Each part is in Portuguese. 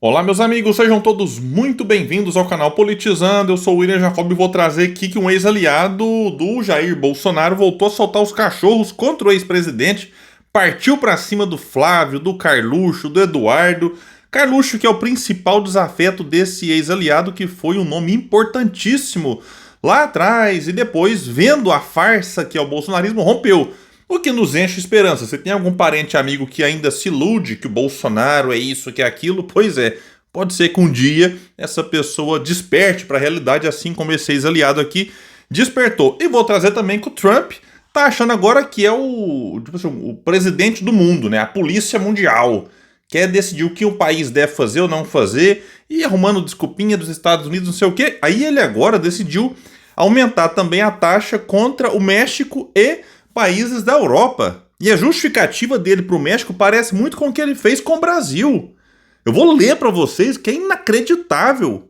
Olá, meus amigos, sejam todos muito bem-vindos ao canal Politizando. Eu sou o William Jacob e vou trazer aqui que um ex-aliado do Jair Bolsonaro voltou a soltar os cachorros contra o ex-presidente, partiu para cima do Flávio, do Carluxo, do Eduardo. Carluxo, que é o principal desafeto desse ex-aliado, que foi um nome importantíssimo lá atrás, e depois, vendo a farsa que é o bolsonarismo, rompeu. O que nos enche esperança. Você tem algum parente amigo que ainda se ilude que o Bolsonaro é isso, que é aquilo? Pois é, pode ser que um dia essa pessoa desperte para a realidade, assim como esse ex-aliado aqui despertou. E vou trazer também que o Trump tá achando agora que é tipo assim, o presidente do mundo, né? A polícia mundial. Quer decidir o que o país deve fazer ou não fazer, e arrumando desculpinha dos Estados Unidos, não sei o quê. Aí ele agora decidiu aumentar também a taxa contra o México e países da Europa. E a justificativa dele para o México parece muito com o que ele fez com o Brasil. Eu vou ler para vocês que é inacreditável.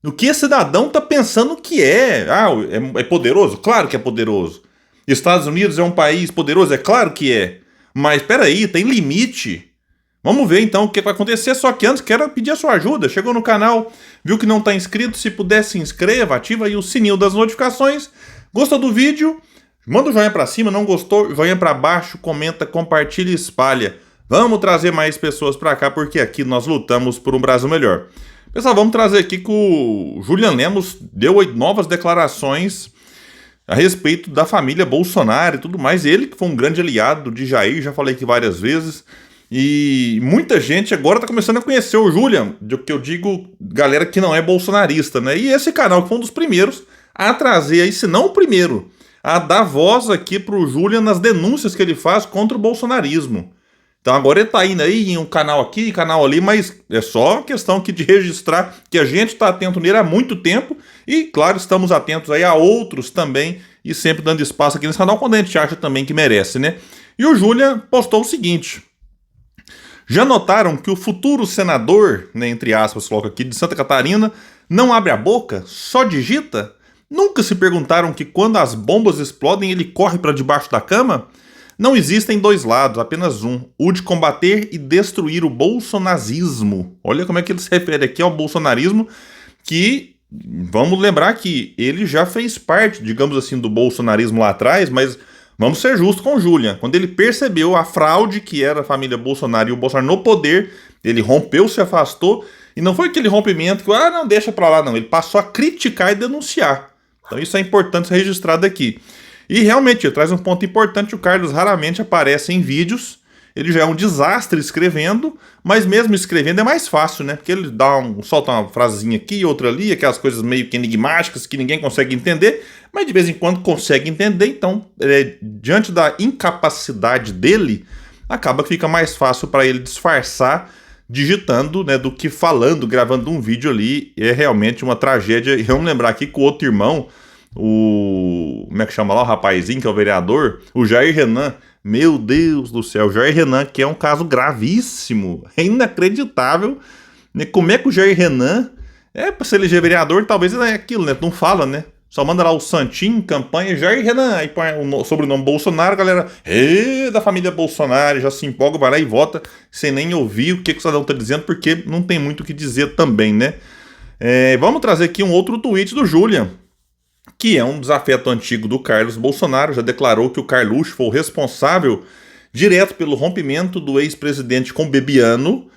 O que esse cidadão está pensando que é. Ah, é poderoso? Claro que é poderoso. Estados Unidos é um país poderoso? É claro que é. Mas espera aí, tem limite. Vamos ver então o que vai acontecer. Só que antes quero pedir a sua ajuda. Chegou no canal, viu que não está inscrito? Se puder, se inscreva, ativa aí o sininho das notificações. Gostou do vídeo? Manda o joinha pra cima, não gostou, joinha pra baixo, comenta, compartilha e espalha. Vamos trazer mais pessoas pra cá, porque aqui nós lutamos por um Brasil melhor. Pessoal, vamos trazer aqui que o Julian Lemos deu novas declarações a respeito da família Bolsonaro e tudo mais. Ele que foi um grande aliado de Jair, já falei aqui várias vezes. E muita gente agora tá começando a conhecer o Julian, do que eu digo, galera que não é bolsonarista, né? E esse canal que foi um dos primeiros a trazer aí, se não o primeiro, a dar voz aqui pro Julian nas denúncias que ele faz contra o bolsonarismo. Então agora ele tá indo aí em um canal aqui, canal ali, mas é só questão aqui de registrar que a gente tá atento nele há muito tempo e, claro, estamos atentos aí a outros também e sempre dando espaço aqui nesse canal quando a gente acha também que merece, né? E o Julian postou o seguinte: já notaram que o futuro senador, né, entre aspas, coloca aqui, de Santa Catarina, não abre a boca, só digita? Nunca se perguntaram que quando as bombas explodem ele corre para debaixo da cama? Não existem dois lados, apenas um, o de combater e destruir o bolsonazismo. Olha como é que ele se refere aqui ao bolsonarismo, que, vamos lembrar que ele já fez parte, digamos assim, do bolsonarismo lá atrás, mas vamos ser justos com o Julian. Quando ele percebeu a fraude que era a família Bolsonaro e o Bolsonaro no poder, ele rompeu, se afastou, e não foi aquele rompimento que, não, deixa pra lá, não. Ele passou a criticar e denunciar. Então isso é importante ser registrado aqui. E realmente, ele traz um ponto importante, o Carlos raramente aparece em vídeos, ele já é um desastre escrevendo, mas mesmo escrevendo é mais fácil, né? Porque ele solta uma frasezinha aqui, outra ali, aquelas coisas meio que enigmáticas que ninguém consegue entender, mas de vez em quando consegue entender, então, diante da incapacidade dele, acaba que fica mais fácil para ele disfarçar digitando, né, do que falando, gravando um vídeo ali. É realmente uma tragédia. E vamos lembrar aqui que o outro irmão, como é que chama lá, o rapazinho que é o vereador, o Jair Renan, meu Deus do céu, o Jair Renan, que é um caso gravíssimo, é inacreditável, né, como é que o Jair Renan, para se eleger vereador, talvez ele é aquilo, né, não fala, né, só manda lá o santinho, campanha, Jair Renan, aí põe o sobrenome Bolsonaro, a galera, da família Bolsonaro, já se empolga, vai lá e vota, sem nem ouvir o que o cidadão tá dizendo, porque não tem muito o que dizer também, né. Vamos trazer aqui um outro tweet do Julian, que é um desafeto antigo do Carlos Bolsonaro, já declarou que o Carluxo foi o responsável direto pelo rompimento do ex-presidente com Bebiano,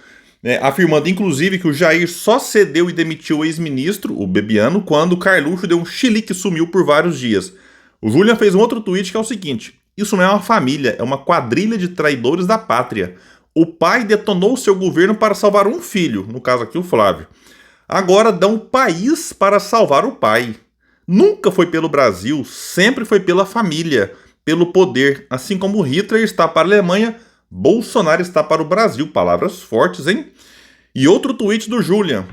afirmando inclusive que o Jair só cedeu e demitiu o ex-ministro, o Bebiano, quando o Carluxo deu um chilique e sumiu por vários dias. O Julian fez um outro tweet que é o seguinte: isso não é uma família, é uma quadrilha de traidores da pátria. O pai detonou seu governo para salvar um filho, no caso aqui o Flávio. Agora dão o país para salvar o pai. Nunca foi pelo Brasil, sempre foi pela família, pelo poder. Assim como Hitler está para a Alemanha, Bolsonaro está para o Brasil. Palavras fortes, hein? E outro tweet do Julian: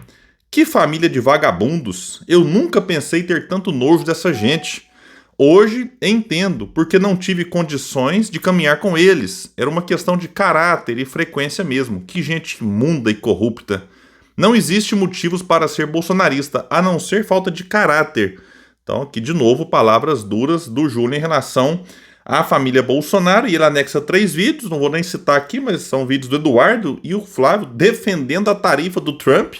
que família de vagabundos. Eu nunca pensei ter tanto nojo dessa gente. Hoje entendo, porque não tive condições de caminhar com eles. Era uma questão de caráter e frequência mesmo. Que gente imunda e corrupta. Não existe motivos para ser bolsonarista, a não ser falta de caráter. Então aqui de novo palavras duras do Julian em relação a família Bolsonaro, e ele anexa 3 vídeos, não vou nem citar aqui, mas são vídeos do Eduardo e o Flávio defendendo a tarifa do Trump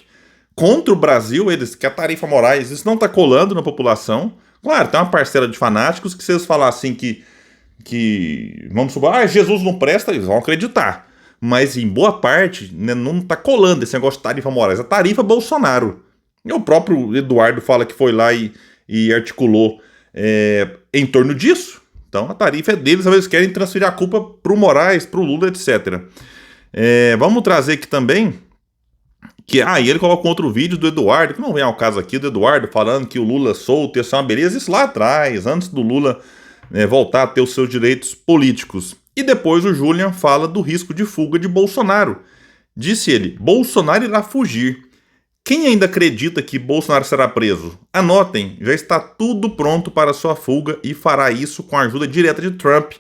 contra o Brasil, eles que a tarifa Moraes, isso não está colando na população. Claro, tem uma parcela de fanáticos que se eles falar assim que vamos supor, Jesus não presta, eles vão acreditar. Mas em boa parte, né, não está colando esse negócio de tarifa Moraes, a tarifa Bolsonaro. E o próprio Eduardo fala que foi lá e articulou em torno disso. Então a tarifa é deles, eles querem transferir a culpa para o Moraes, para o Lula, etc. Vamos trazer aqui também que e ele coloca um outro vídeo do Eduardo, que não vem ao caso aqui, do Eduardo falando que o Lula solto ia ser uma beleza, isso lá atrás, antes do Lula voltar a ter os seus direitos políticos. E depois o Julian fala do risco de fuga de Bolsonaro. Disse ele, Bolsonaro irá fugir. Quem ainda acredita que Bolsonaro será preso? Anotem, já está tudo pronto para sua fuga e fará isso com a ajuda direta de Trump.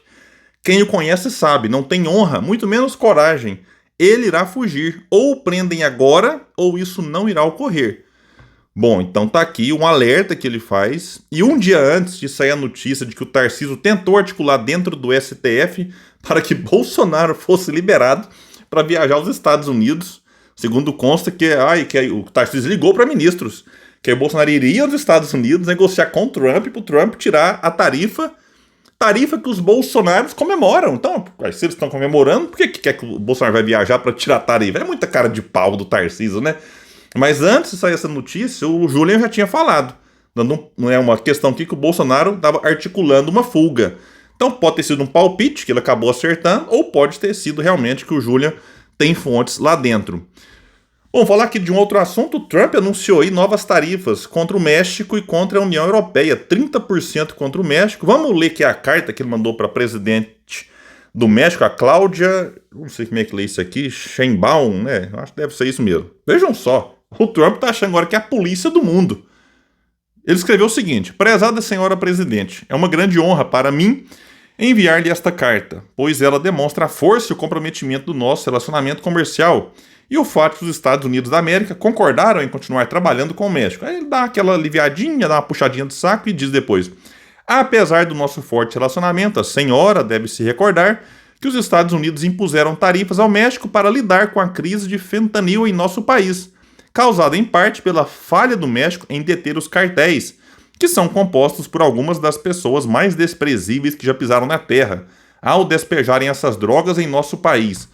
Quem o conhece sabe, não tem honra, muito menos coragem. Ele irá fugir. Ou o prendem agora, ou isso não irá ocorrer. Bom, então tá aqui um alerta que ele faz. E um dia antes de sair a notícia de que o Tarcísio tentou articular dentro do STF para que Bolsonaro fosse liberado para viajar aos Estados Unidos, segundo consta que o Tarcísio ligou para ministros, que o Bolsonaro iria aos Estados Unidos negociar com o Trump para o Trump tirar a tarifa que os bolsonaros comemoram. Então, se eles estão comemorando, por que quer que o Bolsonaro vai viajar para tirar a tarifa? É muita cara de pau do Tarcísio, né? Mas antes de sair essa notícia, o Julian já tinha falado, dando uma questão aqui que o Bolsonaro estava articulando uma fuga. Então pode ter sido um palpite que ele acabou acertando, ou pode ter sido realmente que o Julian tem fontes lá dentro. Bom, falar aqui de um outro assunto, o Trump anunciou aí novas tarifas contra o México e contra a União Europeia, 30% contra o México. Vamos ler aqui a carta que ele mandou para a presidente do México, a Cláudia, não sei como é que lê isso aqui, Sheinbaum, né? Acho que deve ser isso mesmo. Vejam só, o Trump está achando agora que é a polícia do mundo. Ele escreveu o seguinte, prezada senhora presidente, é uma grande honra para mim enviar-lhe esta carta, pois ela demonstra a força e o comprometimento do nosso relacionamento comercial e o fato que os Estados Unidos da América concordaram em continuar trabalhando com o México. Aí ele dá aquela aliviadinha, dá uma puxadinha do saco e diz depois, apesar do nosso forte relacionamento, a senhora deve se recordar que os Estados Unidos impuseram tarifas ao México para lidar com a crise de fentanil em nosso país, causada em parte pela falha do México em deter os cartéis, que são compostos por algumas das pessoas mais desprezíveis que já pisaram na terra, ao despejarem essas drogas em nosso país.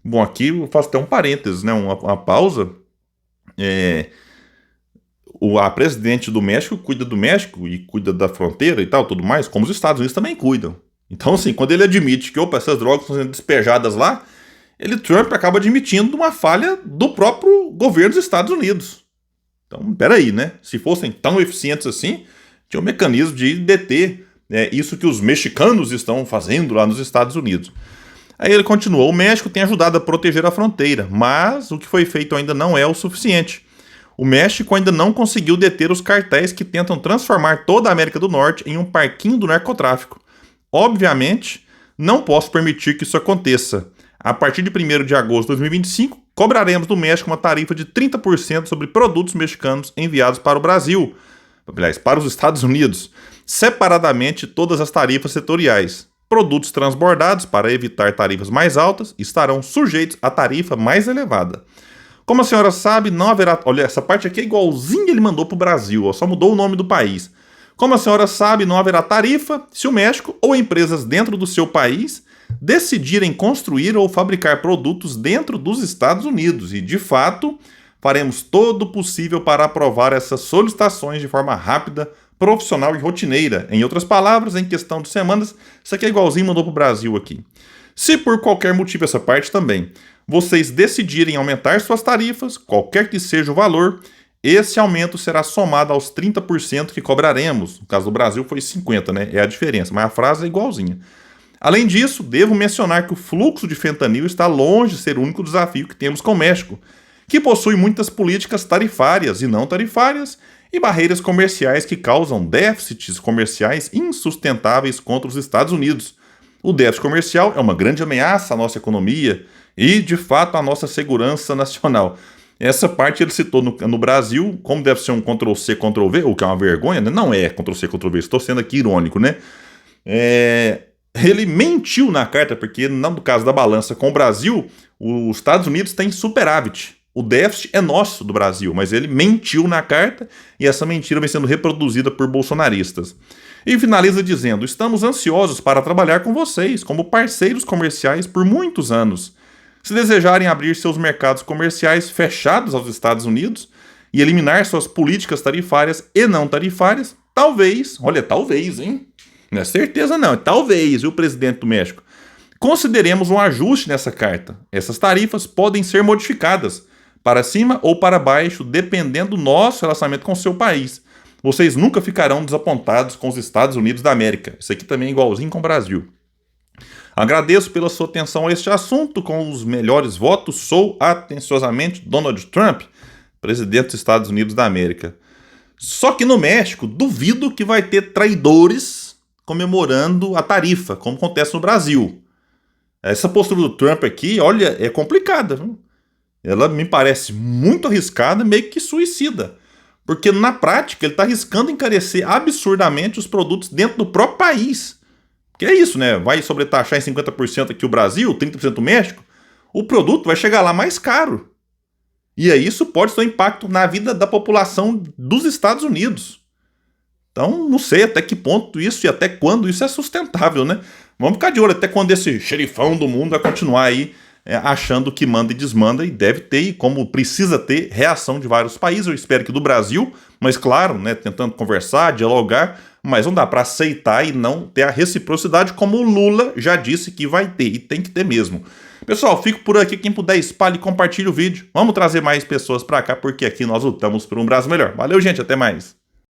Bom, aqui eu faço até um parênteses, né, uma pausa. A presidente do México cuida do México e cuida da fronteira e tal, tudo mais, como os Estados Unidos também cuidam. Então, assim, quando ele admite que essas drogas estão sendo despejadas lá, Trump acaba admitindo uma falha do próprio governo dos Estados Unidos. Então, peraí, né? Se fossem tão eficientes assim, tinha um mecanismo de deter isso que os mexicanos estão fazendo lá nos Estados Unidos. Aí ele continua, o México tem ajudado a proteger a fronteira, mas o que foi feito ainda não é o suficiente. O México ainda não conseguiu deter os cartéis que tentam transformar toda a América do Norte em um parquinho do narcotráfico. Obviamente, não posso permitir que isso aconteça. A partir de 1º de agosto de 2025, cobraremos do México uma tarifa de 30% sobre produtos mexicanos enviados para o Brasil, aliás, para os Estados Unidos, separadamente todas as tarifas setoriais. Produtos transbordados, para evitar tarifas mais altas, estarão sujeitos à tarifa mais elevada. Como a senhora sabe, não haverá... Olha, essa parte aqui é igualzinho ele mandou para o Brasil, só mudou o nome do país. Como a senhora sabe, não haverá tarifa se o México ou empresas dentro do seu país decidirem construir ou fabricar produtos dentro dos Estados Unidos. E, de fato, faremos todo o possível para aprovar essas solicitações de forma rápida, profissional e rotineira. Em outras palavras, em questão de semanas, isso aqui é igualzinho mandou para o Brasil aqui. Se por qualquer motivo essa parte também, vocês decidirem aumentar suas tarifas, qualquer que seja o valor, esse aumento será somado aos 30% que cobraremos. No caso do Brasil foi 50%, né? É a diferença, mas a frase é igualzinha. Além disso, devo mencionar que o fluxo de fentanil está longe de ser o único desafio que temos com o México, que possui muitas políticas tarifárias e não tarifárias e barreiras comerciais que causam déficits comerciais insustentáveis contra os Estados Unidos. O déficit comercial é uma grande ameaça à nossa economia e, de fato, à nossa segurança nacional. Essa parte ele citou no Brasil, como deve ser um Ctrl-C, Ctrl-V, o que é uma vergonha, né? Não é Ctrl-C, Ctrl-V, estou sendo aqui irônico, né? ele mentiu na carta, porque no caso da balança com o Brasil, os Estados Unidos têm superávit. O déficit é nosso do Brasil, mas ele mentiu na carta e essa mentira vem sendo reproduzida por bolsonaristas. E finaliza dizendo: estamos ansiosos para trabalhar com vocês como parceiros comerciais por muitos anos. Se desejarem abrir seus mercados comerciais fechados aos Estados Unidos e eliminar suas políticas tarifárias e não tarifárias, talvez, olha, talvez, hein? Não é certeza não, é talvez, viu, presidente do México? Consideremos um ajuste nessa carta. Essas tarifas podem ser modificadas para cima ou para baixo, dependendo do nosso relacionamento com o seu país. Vocês nunca ficarão desapontados com os Estados Unidos da América. Isso aqui também é igualzinho com o Brasil. Agradeço pela sua atenção a este assunto. Com os melhores votos, sou atenciosamente Donald Trump, presidente dos Estados Unidos da América. Só que no México, duvido que vai ter traidores comemorando a tarifa, como acontece no Brasil. Essa postura do Trump aqui, olha, é complicada, viu? Ela me parece muito arriscada, meio que suicida. Porque na prática ele está arriscando encarecer absurdamente os produtos dentro do próprio país. Que é isso, né? Vai sobretaxar em 50% aqui o Brasil, 30% o México. O produto vai chegar lá mais caro. E aí isso pode ter um impacto na vida da população dos Estados Unidos. Então, não sei até que ponto isso e até quando isso é sustentável, né? Vamos ficar de olho até quando esse xerifão do mundo vai continuar aí achando que manda e desmanda, e deve ter, e como precisa ter, reação de vários países. Eu espero que do Brasil, mas claro, né, tentando conversar, dialogar, mas não dá para aceitar e não ter a reciprocidade como o Lula já disse que vai ter, e tem que ter mesmo. Pessoal, fico por aqui. Quem puder, espalhe e compartilhe o vídeo. Vamos trazer mais pessoas para cá, porque aqui nós lutamos por um Brasil melhor. Valeu, gente, até mais.